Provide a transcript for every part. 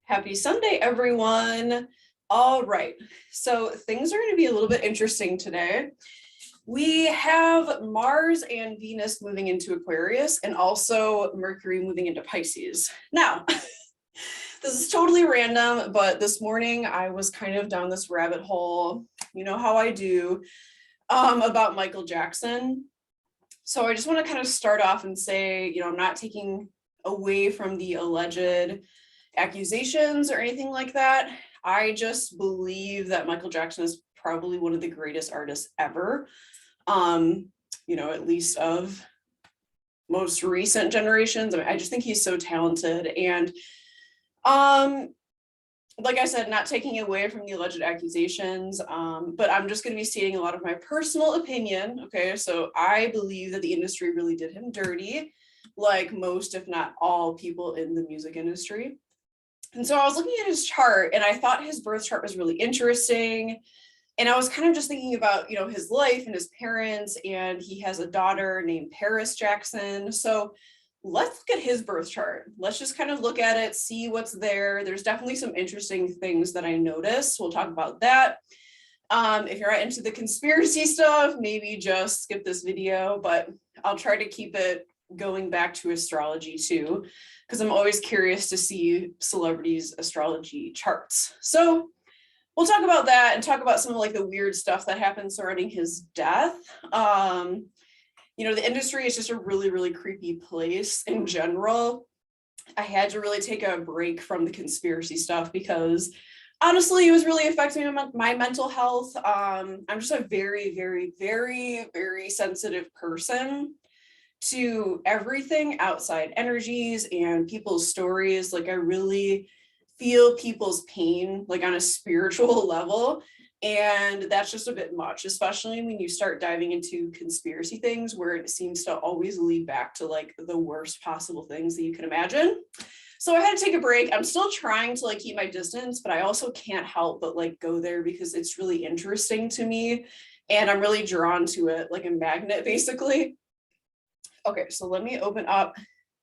Happy Sunday, everyone. All right, so things are going to be a little bit interesting today. We have Mars and Venus moving into Aquarius and also Mercury moving into Pisces. Now, this is totally random, but this morning I was kind of down this rabbit hole, you know how I do, about Michael Jackson. So I just want to kind of start off and say, I'm not taking away from the alleged accusations or anything like that. I just believe that Michael Jackson is probably one of the greatest artists ever, at least of most recent generations. I just think he's so talented. And like I said, not taking away from the alleged accusations, but I'm just going to be stating a lot of my personal opinion. Okay, so I believe that the industry really did him dirty, like most, if not all, people in the music industry. And so I was looking at his chart and I thought his birth chart was really interesting. And I was kind of just thinking about, his life and his parents, and he has a daughter named Paris Jackson. So let's look at his birth chart. Let's just kind of look at it, see what's there. There's definitely some interesting things that I noticed. We'll talk about that. If you're not into the conspiracy stuff, maybe just skip this video, but I'll try to keep it going back to astrology too, because I'm always curious to see celebrities' astrology charts. So we'll talk about that and talk about some of the weird stuff that happened surrounding his death. The industry is just a really, really creepy place in general. I had to really take a break from the conspiracy stuff because honestly, it was really affecting my mental health. I'm just a very, very, very, very sensitive person to everything outside energies and people's stories. I really feel people's pain, on a spiritual level. And that's just a bit much, especially when you start diving into conspiracy things where it seems to always lead back to the worst possible things that you can imagine. So I had to take a break. I'm still trying to keep my distance, but I also can't help but go there because it's really interesting to me and I'm really drawn to it, like a magnet basically. Okay, so let me open up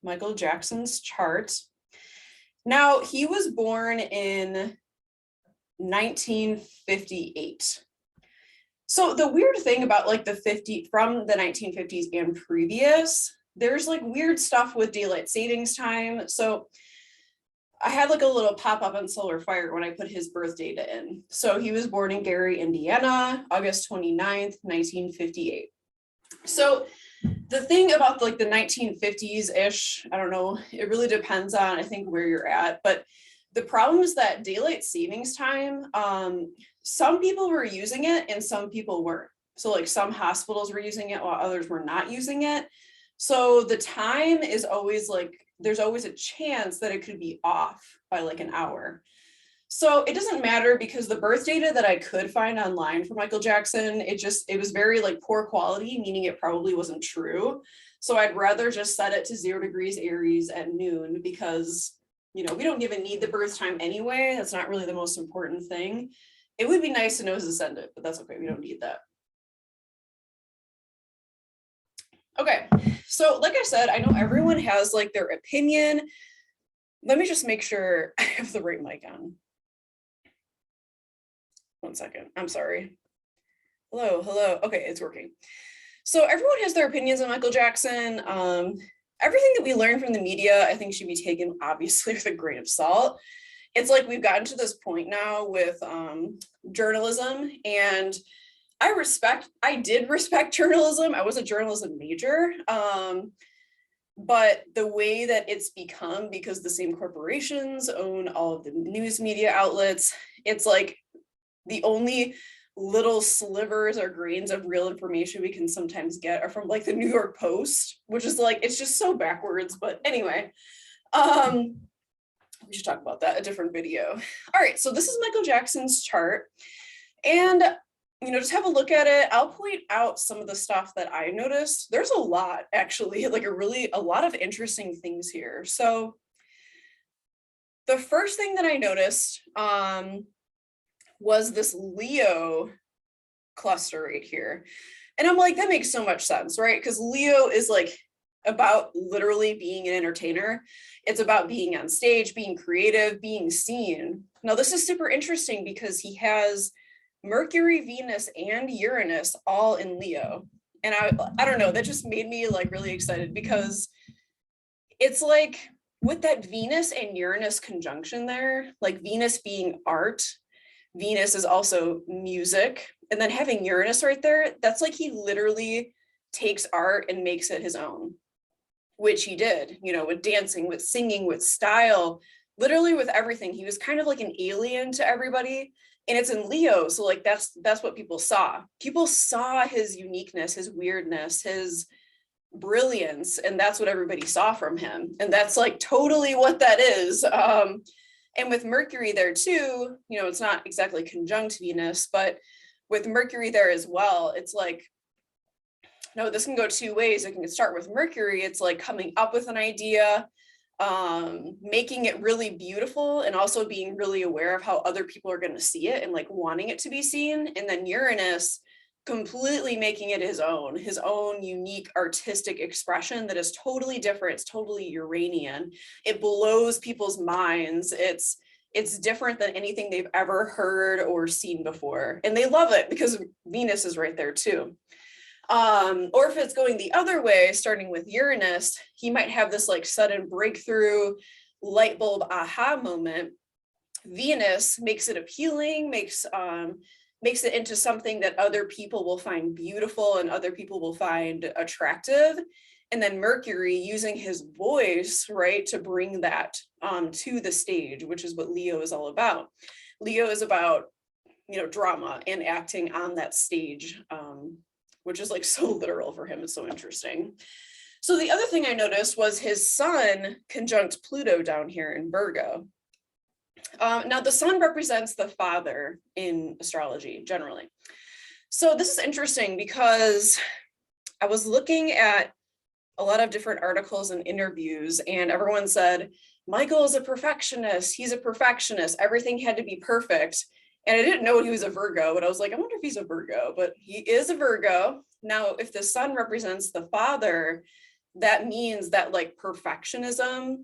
Michael Jackson's chart. Now, he was born in 1958. So the weird thing about from the 1950s and previous, there's weird stuff with daylight savings time. So I had a little pop-up on Solar Fire when I put his birth data in. So he was born in Gary, Indiana, August 29th, 1958. So the thing about the 1950s-ish, I don't know, it really depends on, I think, where you're at. But the problem is that daylight savings time, some people were using it and some people weren't. So some hospitals were using it while others were not using it. So the time is always there's always a chance that it could be off by an hour. So it doesn't matter because the birth data that I could find online for Michael Jackson, it was very poor quality, meaning it probably wasn't true. So I'd rather just set it to 0 degrees Aries at noon because, we don't even need the birth time anyway. That's not really the most important thing. It would be nice to know his ascendant, but that's okay. We don't need that. Okay, so like I said, I know everyone has their opinion. Let me just make sure I have the right mic on. 1 second. I'm sorry. Hello. Okay, it's working. So everyone has their opinions on Michael Jackson. Everything that we learn from the media, I think, should be taken obviously with a grain of salt. It's we've gotten to this point now with journalism, and I did respect journalism. I was a journalism major. But the way that it's become, because the same corporations own all of the news media outlets, it's the only little slivers or grains of real information we can sometimes get are from the New York Post, which is it's just so backwards. But anyway, we should talk about that, a different video. All right, so this is Michael Jackson's chart. And just have a look at it. I'll point out some of the stuff that I noticed. There's a lot, actually, a lot of interesting things here. So the first thing that I noticed was this Leo cluster right here. And I'm that makes so much sense, right? Because Leo is about literally being an entertainer. It's about being on stage, being creative, being seen. Now, this is super interesting because he has Mercury, Venus, and Uranus all in Leo. And I don't know, that just made me like really excited because it's like with that Venus and Uranus conjunction there, like Venus being art, Venus is also music. And then having Uranus right there, that's like he literally takes art and makes it his own, which he did, you know, with dancing, with singing, with style, literally with everything. He was kind of like an alien to everybody. And it's in Leo. So like that's what people saw. People saw his uniqueness, his weirdness, his brilliance, and that's what everybody saw from him. And that's like totally what that is. And with Mercury there too, you know, it's not exactly conjunct Venus, but with Mercury there as well, it's like, no, this can go two ways. It can start with Mercury. It's like coming up with an idea, making it really beautiful, and also being really aware of how other people are going to see it and like wanting it to be seen. And then Uranus completely making it his own unique artistic expression that is totally different. It's totally Uranian. It blows people's minds. It's different than anything they've ever heard or seen before. And they love it because Venus is right there too. Or if it's going the other way, starting with Uranus, he might have this like sudden breakthrough, light bulb aha moment. Venus makes it appealing, makes it into something that other people will find beautiful and other people will find attractive. And then Mercury using his voice, right, to bring that to the stage, which is what Leo is all about. Leo is about, you know, drama and acting on that stage, which is like so literal for him. It's so interesting. So the other thing I noticed was his sun conjunct Pluto down here in Virgo. Now the sun represents the father in astrology generally. So this is interesting because I was looking at a lot of different articles and interviews, and everyone said, Michael is a perfectionist. He's a perfectionist. Everything had to be perfect. And I didn't know he was a Virgo, but I was like, I wonder if he's a Virgo, but he is a Virgo. Now, if the sun represents the father, that means that like perfectionism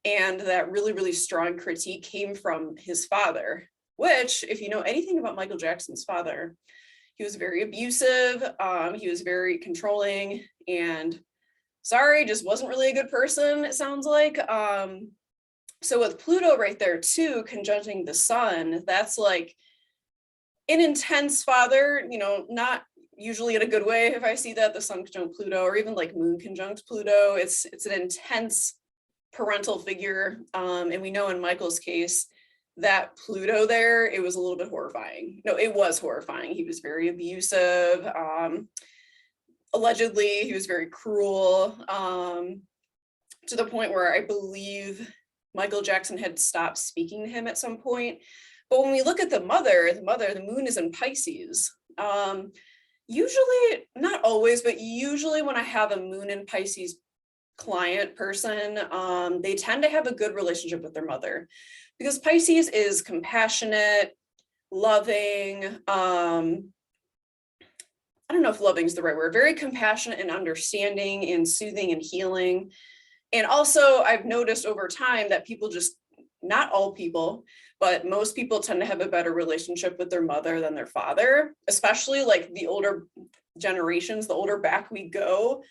and that really, really strong critique came from his father, which, if you know anything about Michael Jackson's father, he was very abusive. He was very controlling and just wasn't really a good person, it sounds like. So with Pluto right there too, conjuncting the sun, that's like an intense father, you know, not usually in a good way. If I see that the sun conjunct Pluto, or even like moon conjunct Pluto, it's an intense parental figure. And we know in Michael's case that Pluto there, it was a little bit horrifying. No, it was horrifying. He was very abusive. Allegedly, he was very cruel, to the point where I believe Michael Jackson had stopped speaking to him at some point. But when we look at the moon is in Pisces. Usually, not always, but usually when I have a moon in Pisces client person, they tend to have a good relationship with their mother, because Pisces is compassionate, loving, I don't know if loving is the right word, very compassionate and understanding and soothing and healing. And also I've noticed over time that people just, not all people, but most people tend to have a better relationship with their mother than their father, especially like the older generations, the older back we go,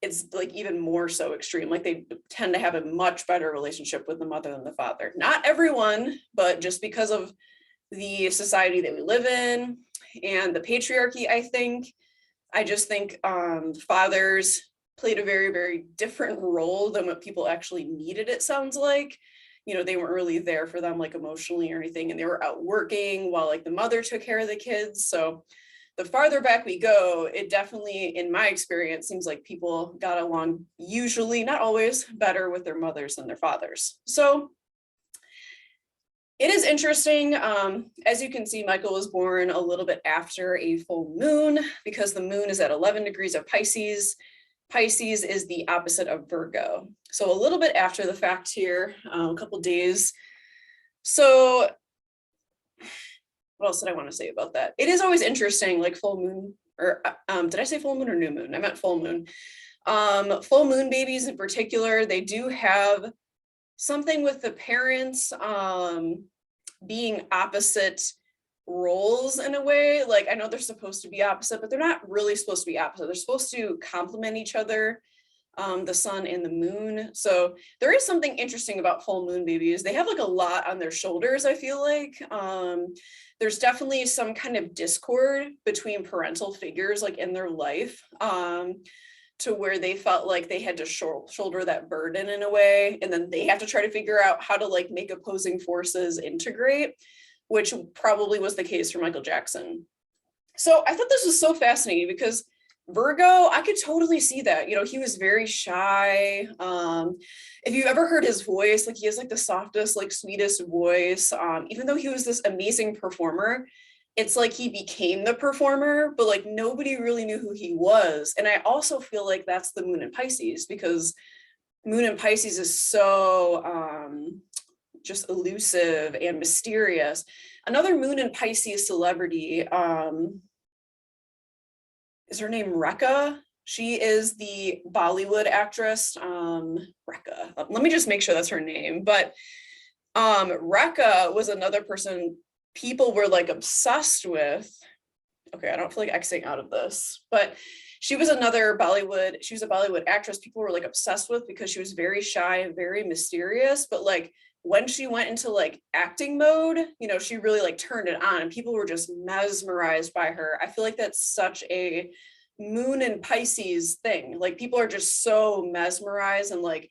it's like even more so extreme. Like they tend to have a much better relationship with the mother than the father. Not everyone, but just because of the society that we live in and the patriarchy, I just think fathers played a very, very different role than what people actually needed, it sounds like. You know, they weren't really there for them like emotionally or anything, and they were out working while like the mother took care of the kids. So the farther back we go, it definitely, in my experience, seems like people got along usually, not always, better with their mothers than their fathers. So it is interesting. As you can see, Michael was born a little bit after a full moon, because the moon is at 11 degrees of Pisces. Pisces is the opposite of Virgo. So a little bit after the fact here, a couple days. So what else did I want to say about that? It is always interesting, like full moon, or did I say full moon or new moon? I meant full moon. Full moon babies in particular, they do have something with the parents being opposite roles in a way. Like, I know they're supposed to be opposite, but they're not really supposed to be opposite. They're supposed to complement each other, the sun and the moon. So there is something interesting about full moon babies. They have like a lot on their shoulders, I feel like. There's definitely some kind of discord between parental figures like in their life, to where they felt like they had to shoulder that burden in a way, and then they have to try to figure out how to like make opposing forces integrate, which probably was the case for Michael Jackson. So I thought this was so fascinating because Virgo, I could totally see that. You know, he was very shy. If you've ever heard his voice, like he has like the softest, like sweetest voice. Even though he was this amazing performer, it's like he became the performer, but like nobody really knew who he was. And I also feel like that's the moon in Pisces, because moon in Pisces is so just elusive and mysterious. Another moon in Pisces celebrity, is her name Rekha? She is the Bollywood actress, Rekha. Let me just make sure that's her name. But Rekha was another person people were like obsessed with. Okay, I don't feel like exiting out of this, but she was a Bollywood actress people were like obsessed with because she was very shy and very mysterious. But like when she went into like acting mode, you know, she really like turned it on and people were just mesmerized by her. I feel like that's such a moon and Pisces thing. Like people are just so mesmerized and like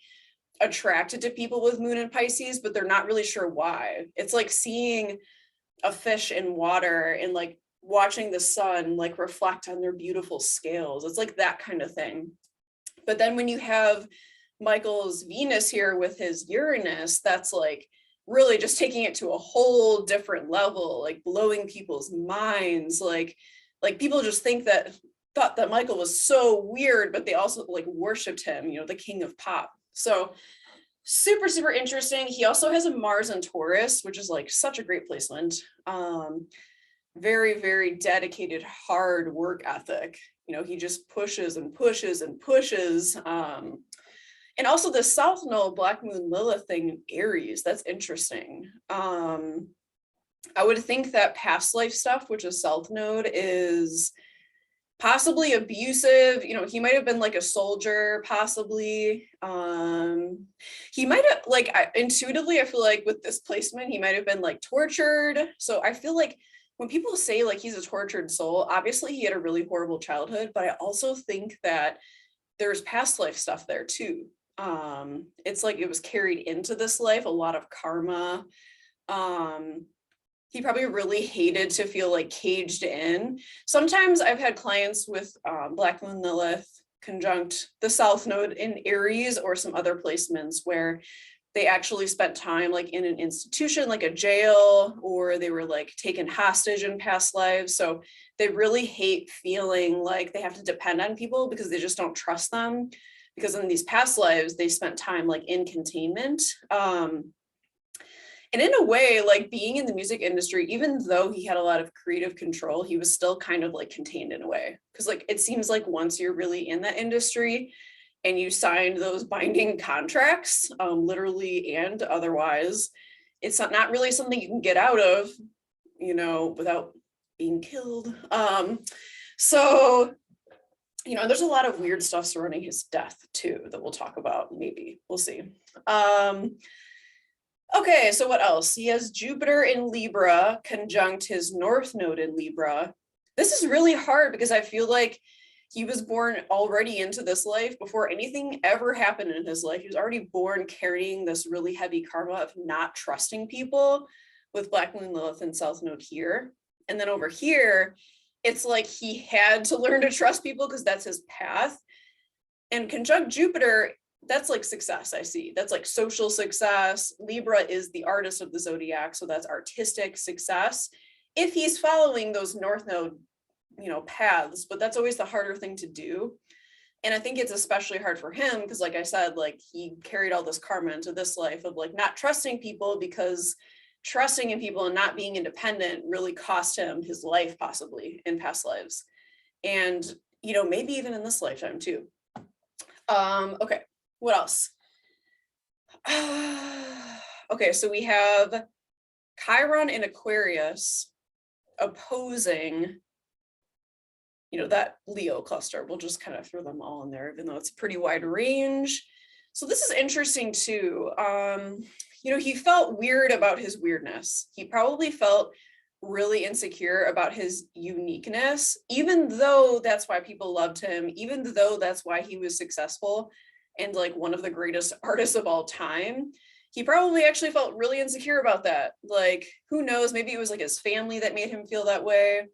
attracted to people with moon and Pisces, but they're not really sure why. It's like seeing a fish in water and like watching the sun like reflect on their beautiful scales. It's like that kind of thing. But then when you have Michael's Venus here with his Uranus, that's like really just taking it to a whole different level, like blowing people's minds. Like people just thought that Michael was so weird, but they also like worshiped him, you know, the king of pop. So super, super interesting. He also has a Mars in Taurus, which is like such a great placement. Very, very dedicated, hard work ethic. You know, he just pushes and pushes and pushes. And also the South Node Black Moon Lilith thing in Aries, that's interesting. I would think that past life stuff, which is South Node, is possibly abusive. You know, he might have been like a soldier, possibly. He might have, like, intuitively, I feel like with this placement, he might have been like tortured. So I feel like when people say like he's a tortured soul, obviously he had a really horrible childhood, but I also think that there's past life stuff there too. It's like it was carried into this life, a lot of karma. He probably really hated to feel like caged in. Sometimes I've had clients with Black Moon Lilith conjunct the South Node in Aries or some other placements where they actually spent time like in an institution, like a jail, or they were like taken hostage in past lives. So they really hate feeling like they have to depend on people because they just don't trust them. Because in these past lives, they spent time like in containment. And in a way, like being in the music industry, even though he had a lot of creative control, he was still kind of like contained in a way. Because like it seems like once you're really in that industry and you signed those binding contracts, literally and otherwise, it's not really something you can get out of, you know, without being killed. So, you know, there's a lot of weird stuff surrounding his death too that we'll talk about. Maybe we'll see. Okay, so what else? He has Jupiter in Libra conjunct his North Node in Libra. This is really hard because I feel like he was born already into this life before anything ever happened in his life. He was already born carrying this really heavy karma of not trusting people with Black Moon Lilith and South Node here. And then over here, it's like he had to learn to trust people because that's his path. And conjunct Jupiter, that's like success, I see. That's like social success. Libra is the artist of the zodiac, so that's artistic success. If he's following those North Node, you know, paths, but that's always the harder thing to do. And I think it's especially hard for him because, like I said, like he carried all this karma into this life of like not trusting people, because trusting in people and not being independent really cost him his life, possibly in past lives. And, you know, maybe even in this lifetime too. Okay, what else? Okay, so we have Chiron in Aquarius opposing, that Leo cluster. We'll just kind of throw them all in there, even though it's a pretty wide range. So this is interesting too. He felt weird about his weirdness. He probably felt really insecure about his uniqueness, even though that's why people loved him, even though that's why he was successful and like one of the greatest artists of all time. He probably actually felt really insecure about that. Like, who knows, maybe it was like his family that made him feel that way.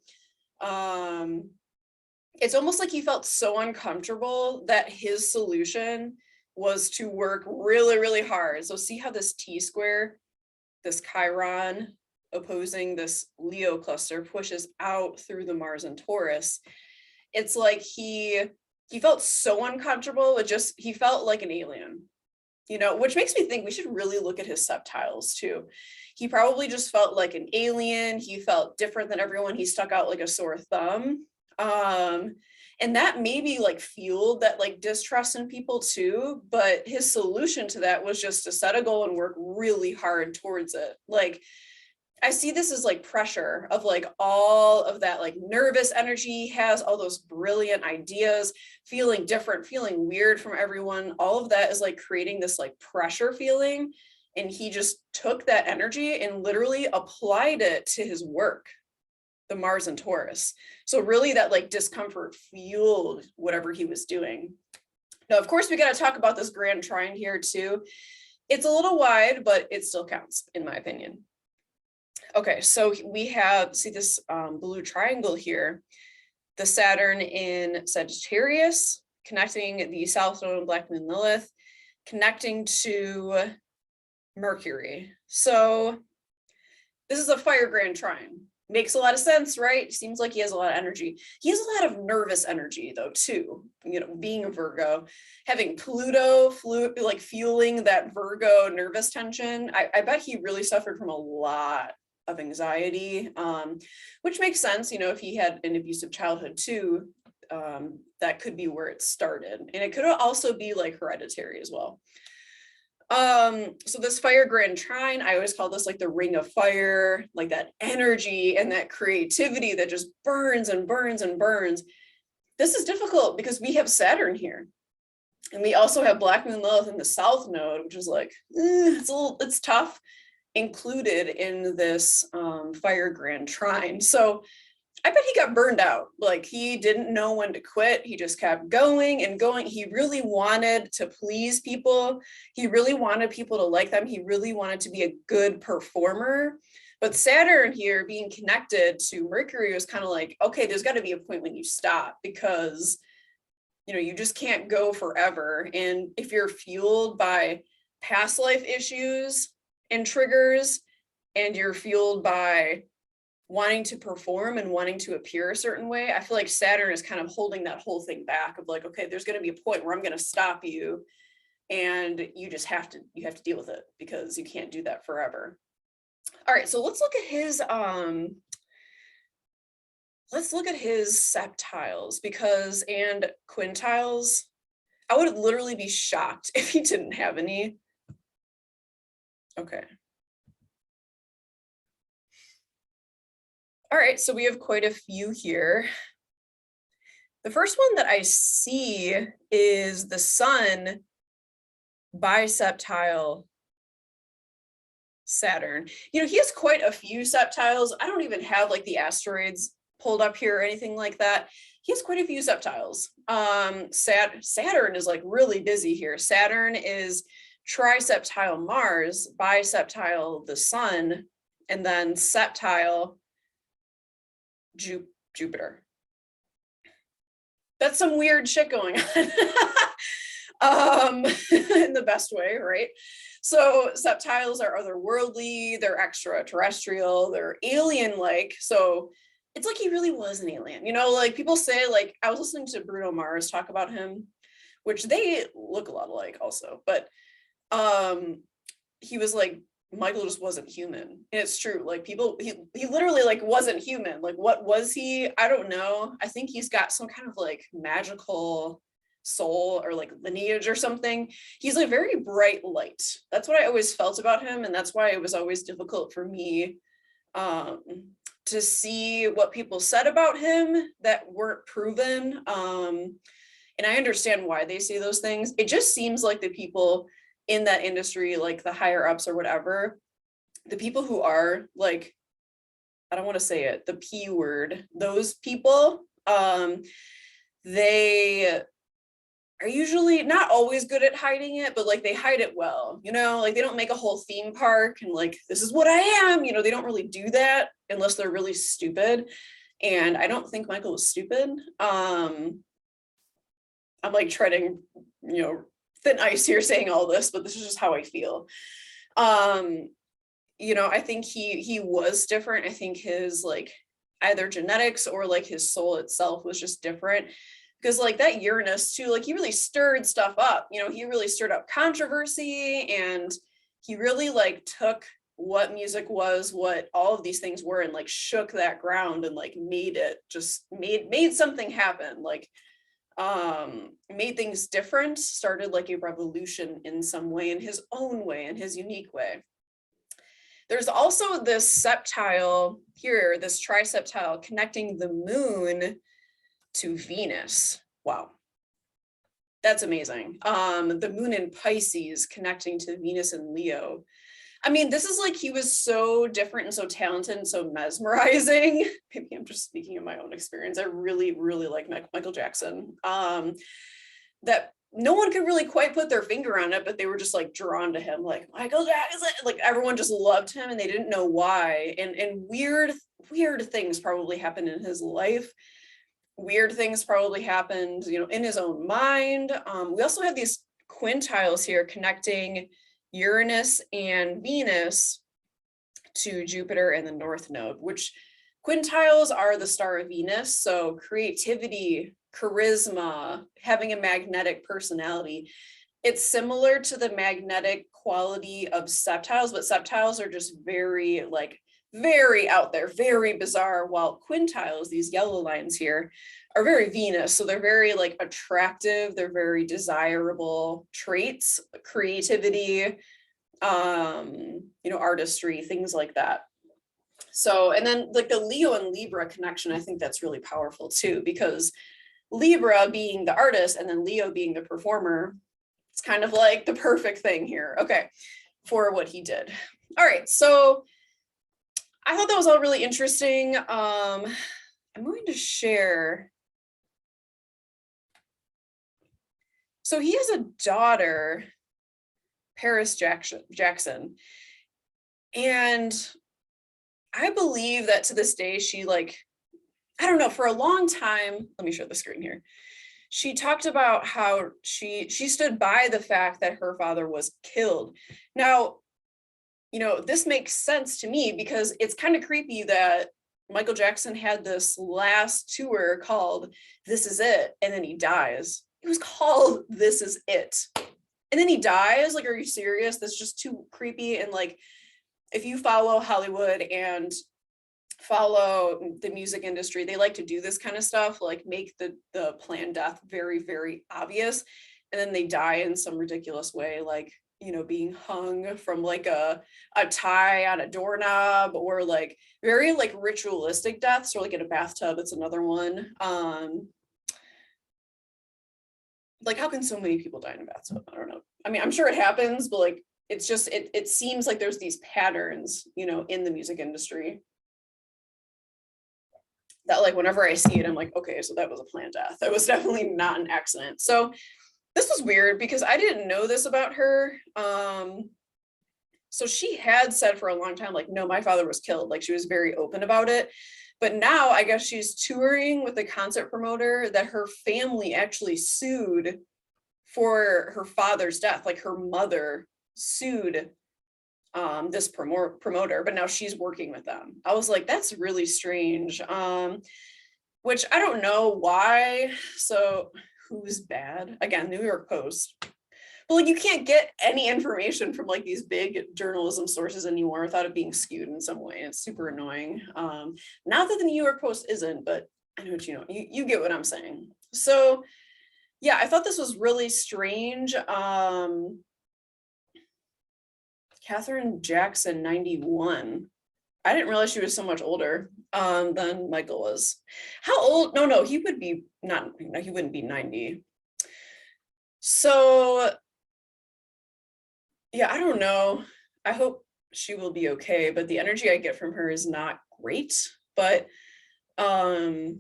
It's almost like he felt so uncomfortable that his solution was to work really, really hard. So see how this T square, this Chiron opposing this Leo cluster pushes out through the Mars and Taurus. It's like he felt so uncomfortable. He felt like an alien, which makes me think we should really look at his subtiles too. He probably just felt like an alien. He felt different than everyone. He stuck out like a sore thumb. And that maybe like fueled that like distrust in people too, but his solution to that was just to set a goal and work really hard towards it. Like, I see this as like pressure of like all of that like nervous energy he has, all those brilliant ideas, feeling different, feeling weird from everyone. All of that is like creating this like pressure feeling. And he just took that energy and literally applied it to his work, the Mars and Taurus. So really that like discomfort fueled whatever he was doing. Now, of course, we got to talk about this grand trine here too. It's a little wide, but it still counts in my opinion. Okay, so we see this blue triangle here, the Saturn in Sagittarius, connecting the South Node and Black Moon Lilith, connecting to Mercury. So this is a fire grand trine. Makes a lot of sense, right? Seems like he has a lot of energy. He has a lot of nervous energy though, too. Being a Virgo, having Pluto like fueling that Virgo nervous tension. I bet he really suffered from a lot of anxiety, which makes sense. If he had an abusive childhood too, that could be where it started. And it could also be like hereditary as well. So this fire grand trine, I always call this like the ring of fire, like that energy and that creativity that just burns and burns and burns. This is difficult because we have Saturn here. And we also have Black Moon Lilith in the South Node, which is like, it's tough, included in this fire grand trine. So I bet he got burned out. Like, he didn't know when to quit. He just kept going and going. He really wanted to please people. He really wanted people to like them. He really wanted to be a good performer. But Saturn here being connected to Mercury was kind of like, okay, there's got to be a point when you stop, because you just can't go forever. And if you're fueled by past life issues and triggers, and you're fueled by wanting to perform and wanting to appear a certain way, I feel like Saturn is kind of holding that whole thing back of like, okay, there's going to be a point where I'm going to stop you, and you just have to deal with it, because you can't do that forever. All right, so let's look at his septiles and quintiles. I would literally be shocked if he didn't have any. Okay. All right, so we have quite a few here. The first one that I see is the Sun biseptile Saturn. He has quite a few septiles. I don't even have like the asteroids pulled up here or anything like that. He has quite a few septiles. Saturn is like really busy here. Saturn is triseptile Mars, biseptile the Sun, and then septile Jupiter. That's some weird shit going on. In the best way, right? So septiles are otherworldly, they're extraterrestrial, they're alien-like. So it's like he really was an alien. Like people say, like, I was listening to Bruno Mars talk about him, which they look a lot alike also, but he was like, Michael just wasn't human. And it's true. Like he literally like wasn't human. Like what was he? I don't know. I think he's got some kind of like magical soul or like lineage or something. He's a very bright light. That's what I always felt about him, and that's why it was always difficult for me to see what people said about him that weren't proven. And I understand why they say those things. It just seems like the people in that industry, like the higher ups or whatever, the people who are like, I don't want to say it, the P word, those people, they are usually not always good at hiding it, but like they hide it well, you know, like they don't make a whole theme park and like, this is what I am, you know, they don't really do that unless they're really stupid. And I don't think Michael was stupid. I'm like treading, you know, thin ice here saying all this, but this is just how I feel. You know, I think he was different. I think his like either genetics or like his soul itself was just different. Because like that Uranus too, like he really stirred stuff up, you know, he really stirred up controversy, and he really like took what music was, what all of these things were, and like shook that ground and like made it just made something happen, like made things different, started like a revolution in some way, in his own way, in his unique way. There's also this septile here, this triseptile connecting the moon to Venus. Wow. That's amazing. The moon in Pisces connecting to Venus and Leo. I mean, this is like, he was so different and so talented and so mesmerizing. Maybe I'm just speaking of my own experience. I really, really like Michael Jackson. That no one could really quite put their finger on it, but they were just like drawn to him, like Michael Jackson, like everyone just loved him and they didn't know why. And weird things probably happened in his life. Weird things probably happened, you know, in his own mind. We also have these quintiles here connecting Uranus and Venus to Jupiter and the North Node, which quintiles are the star of Venus. So creativity, charisma, having a magnetic personality. It's similar to the magnetic quality of septiles, but septiles are just very like very out there, very bizarre, while quintiles, these yellow lines here, are very Venus. So they're very like attractive, they're very desirable traits, creativity, you know, artistry, things like that. So, and then like the Leo and Libra connection, I think that's really powerful too, because Libra being the artist and then Leo being the performer, it's kind of like the perfect thing here. Okay, for what he did. All right, so I thought that was all really interesting. I'm going to share. So he has a daughter, Paris Jackson. And I believe that to this day, she like, I don't know, for a long time, let me share the screen here. She talked about how she stood by the fact that her father was killed. Now, you know, this makes sense to me because it's kind of creepy that Michael Jackson had this last tour called This Is It, and then he dies. It was called This Is It. And then he dies. Like, are you serious? That's just too creepy. And like, if you follow Hollywood and follow the music industry, they like to do this kind of stuff, like make the planned death very, very obvious. And then they die in some ridiculous way, like, you know, being hung from like a tie on a doorknob, or like very like ritualistic deaths, or like in a bathtub. It's another one. Like, how can so many people die in a bathtub? I don't know. I mean, I'm sure it happens, but like, it's just, it seems like there's these patterns, you know, in the music industry that like, whenever I see it, I'm like, okay, so that was a planned death. That was definitely not an accident. So this was weird because I didn't know this about her. So she had said for a long time, like, no, my father was killed. Like, she was very open about it. But now I guess she's touring with a concert promoter that her family actually sued for her father's death. Like, her mother sued this promoter, but now she's working with them. I was like, that's really strange. Which I don't know why. So who's bad? Again, New York Post. But like, you can't get any information from like these big journalism sources anymore without it being skewed in some way. It's super annoying. Not that the New York Post isn't, but I know what you know. You get what I'm saying. So yeah, I thought this was really strange. Catherine Jackson, 91. I didn't realize she was so much older than Michael was. How old? No, he would be not, no, he wouldn't be 90. So yeah, I don't know. I hope she will be okay, but the energy I get from her is not great. But I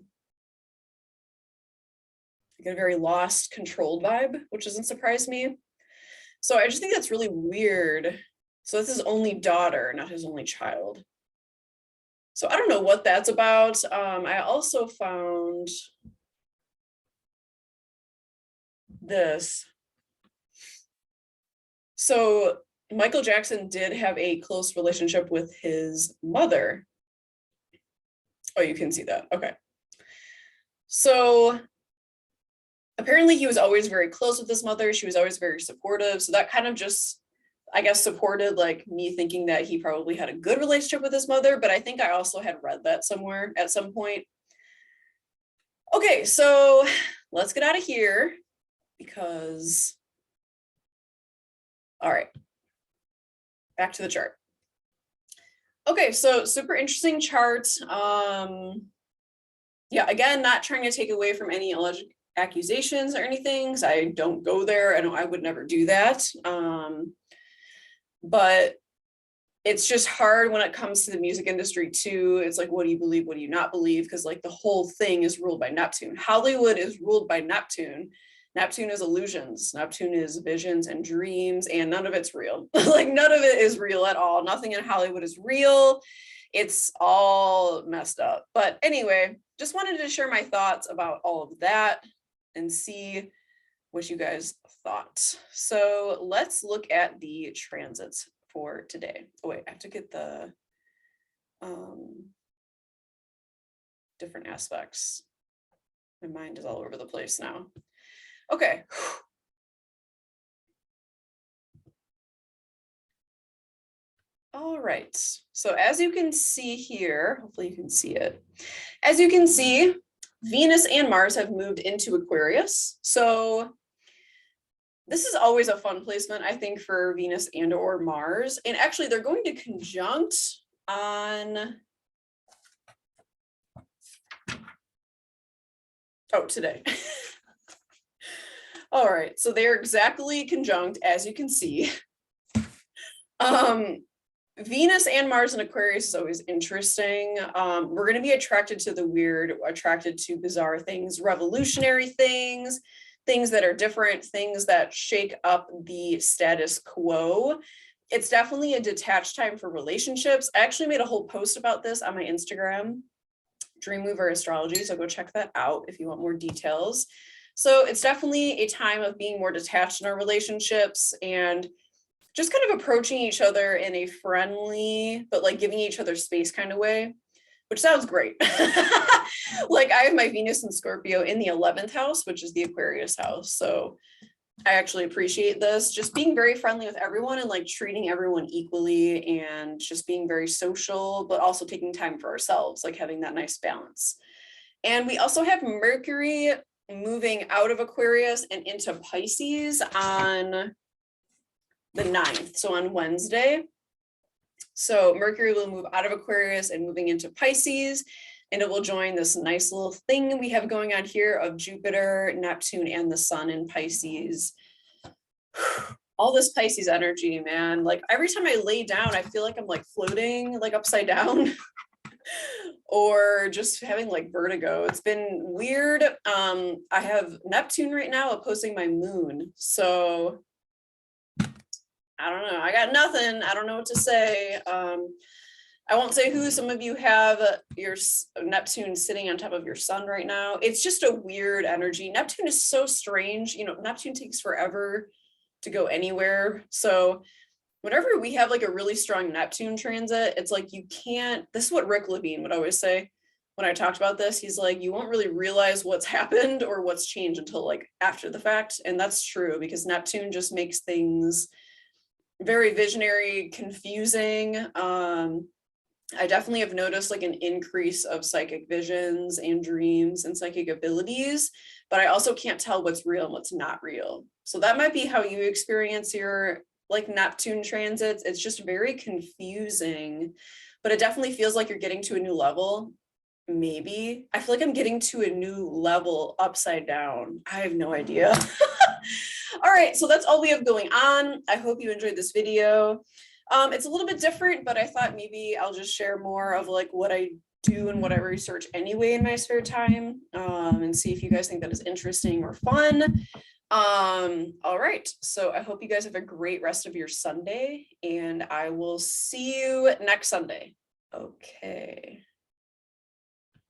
get a very lost, controlled vibe, which doesn't surprise me. So I just think that's really weird. So that's his only daughter, not his only child. So I don't know what that's about. I also found this. So Michael Jackson did have a close relationship with his mother. Oh, you can see that. Okay. So apparently he was always very close with his mother. She was always very supportive. So that kind of just, I guess, supported like me thinking that he probably had a good relationship with his mother. But I think I also had read that somewhere at some point. Okay, so let's get out of here because, all right, back to the chart. Okay, so super interesting chart. Yeah, again, not trying to take away from any alleged accusations or anything, because I don't go there. I would never do that. But it's just hard when it comes to the music industry too. It's like, what do you believe? What do you not believe? Because like the whole thing is ruled by Neptune. Hollywood is ruled by Neptune. Neptune is illusions. Neptune is visions and dreams, and none of it's real. Like none of it is real at all. Nothing in Hollywood is real. It's all messed up. But anyway, just wanted to share my thoughts about all of that and see what you guys thought. So let's look at the transits for today. Oh wait, I have to get the different aspects. My mind is all over the place now. Okay. All right. So as you can see here, hopefully you can see it. As you can see, Venus and Mars have moved into Aquarius. So this is always a fun placement, I think, for Venus and or Mars. And actually, they're going to conjunct on, oh, today. All right, so they're exactly conjunct, as you can see. Venus and Mars in Aquarius is always interesting. We're going to be attracted to the weird, attracted to bizarre things, revolutionary things, things that are different, things that shake up the status quo. It's definitely a detached time for relationships. I actually made a whole post about this on my Instagram, Dreamweaver Astrology, so go check that out if you want more details. So it's definitely a time of being more detached in our relationships and just kind of approaching each other in a friendly, but like giving each other space kind of way, which sounds great. Like I have my Venus and Scorpio in the 11th house, which is the Aquarius house. So I actually appreciate this, just being very friendly with everyone and like treating everyone equally and just being very social, but also taking time for ourselves, like having that nice balance. And we also have Mercury moving out of Aquarius and into Pisces on the 9th, so on Wednesday. So Mercury will move out of Aquarius and moving into Pisces, and it will join this nice little thing we have going on here of Jupiter, Neptune, and the sun in Pisces. All this Pisces energy, man. Like every time I lay down, I feel like I'm like floating like upside down or just having like vertigo. It's been weird. I have Neptune right now opposing my moon. So I don't know. I got nothing. I don't know what to say. I won't say who. Some of you have your Neptune sitting on top of your sun right now. It's just a weird energy. Neptune is so strange. You know, Neptune takes forever to go anywhere. So whenever we have like a really strong Neptune transit, it's like you can't, this is what Rick Levine would always say when I talked about this. He's like, you won't really realize what's happened or what's changed until like after the fact. And that's true because Neptune just makes things very visionary, confusing. I definitely have noticed like an increase of psychic visions and dreams and psychic abilities, but I also can't tell what's real and what's not real. So that might be how you experience your like Neptune transits. It's just very confusing, but it definitely feels like you're getting to a new level. Maybe I feel like I'm getting to a new level upside down. I have no idea. All right, so that's all we have going on. I hope you enjoyed this video. It's a little bit different, but I thought maybe I'll just share more of like what I do and what I research anyway in my spare time, and see if you guys think that is interesting or fun. All right, so I hope you guys have a great rest of your Sunday, and I will see you next Sunday. Okay.